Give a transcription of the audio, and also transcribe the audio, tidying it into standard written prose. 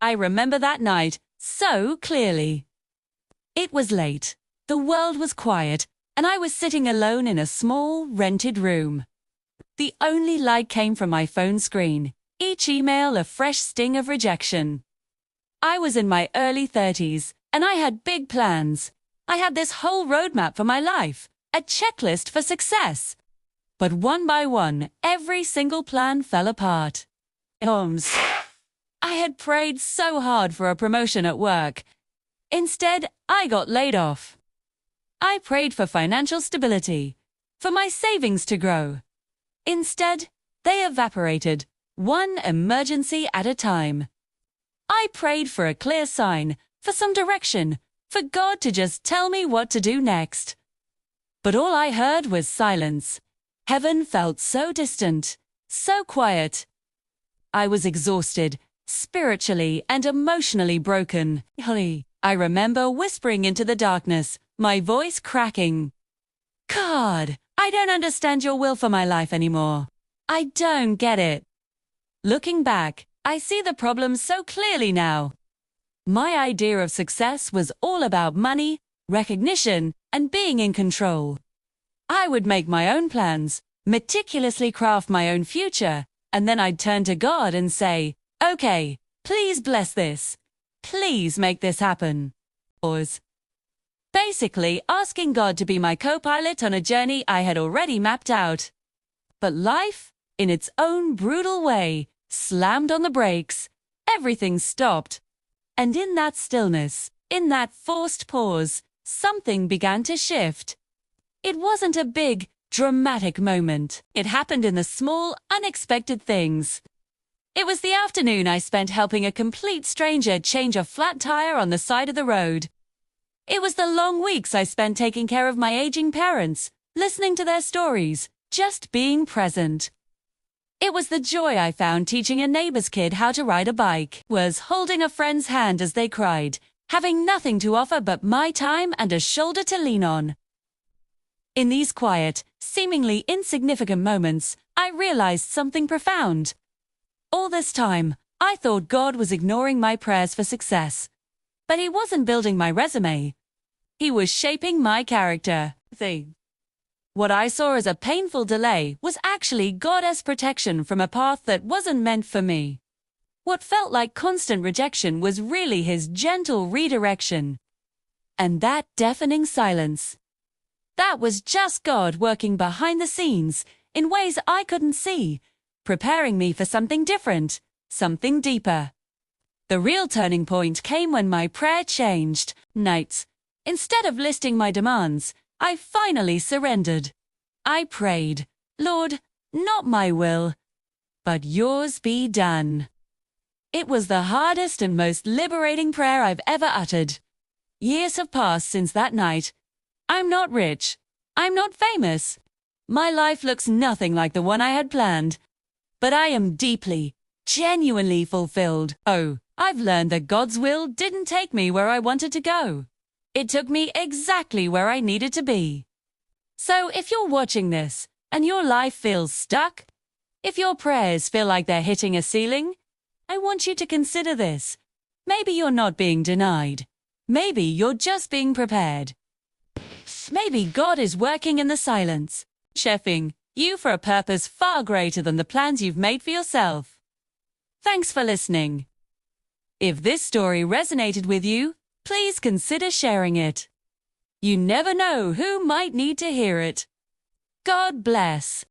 I remember that night so clearly. It was late, the world was quiet, and I was sitting alone in a small, rented room. The only light came from my phone screen, each email a fresh sting of rejection. I was in my early 30s, and I had big plans. I had this whole roadmap for my life, a checklist for success. But one by one, every single plan fell apart. I had prayed so hard for a promotion at work. Instead, I got laid off. I prayed for financial stability, for my savings to grow. Instead, they evaporated, one emergency at a time. I prayed for a clear sign, for some direction, for God to just tell me what to do next. But all I heard was silence. Heaven felt so distant, so quiet. I was exhausted, spiritually and emotionally broken. I remember whispering into the darkness, my voice cracking. God, I don't understand your will for my life anymore. I don't get it. Looking back, I see the problem so clearly now. My idea of success was all about money, recognition, and being in control. I would make my own plans, meticulously craft my own future, and then I'd turn to God and say, "Okay, please bless this. Please make this happen." Basically asking God to be my co-pilot on a journey I had already mapped out. But life, in its own brutal way, slammed on the brakes. Everything stopped. And in that stillness, in that forced pause, something began to shift. It wasn't a big, dramatic moment. It happened in the small, unexpected things. It was the afternoon I spent helping a complete stranger change a flat tire on the side of the road. It was the long weeks I spent taking care of my aging parents, listening to their stories, just being present. It was the joy I found teaching a neighbor's kid how to ride a bike, was holding a friend's hand as they cried, having nothing to offer but my time and a shoulder to lean on. In these quiet, seemingly insignificant moments, I realized something profound. All this time, I thought God was ignoring my prayers for success. But He wasn't building my resume. He was shaping my character. What I saw as a painful delay was actually God's protection from a path that wasn't meant for me. What felt like constant rejection was really His gentle redirection. And that deafening silence. That was just God working behind the scenes, in ways I couldn't see, preparing me for something different, something deeper. The real turning point came when my prayer changed. Nights. Instead of listing my demands, I finally surrendered. I prayed, "Lord, not my will, but yours be done." It was the hardest and most liberating prayer I've ever uttered. Years have passed since that night. I'm not rich. I'm not famous. My life looks nothing like the one I had planned. But I am deeply, genuinely fulfilled. I've learned that God's will didn't take me where I wanted to go. It took me exactly where I needed to be. So if you're watching this, and your life feels stuck, if your prayers feel like they're hitting a ceiling, I want you to consider this. Maybe you're not being denied. Maybe you're just being prepared. Maybe God is working in the silence, chefing you for a purpose far greater than the plans you've made for yourself. Thanks for listening. If this story resonated with you, please consider sharing it. You never know who might need to hear it. God bless.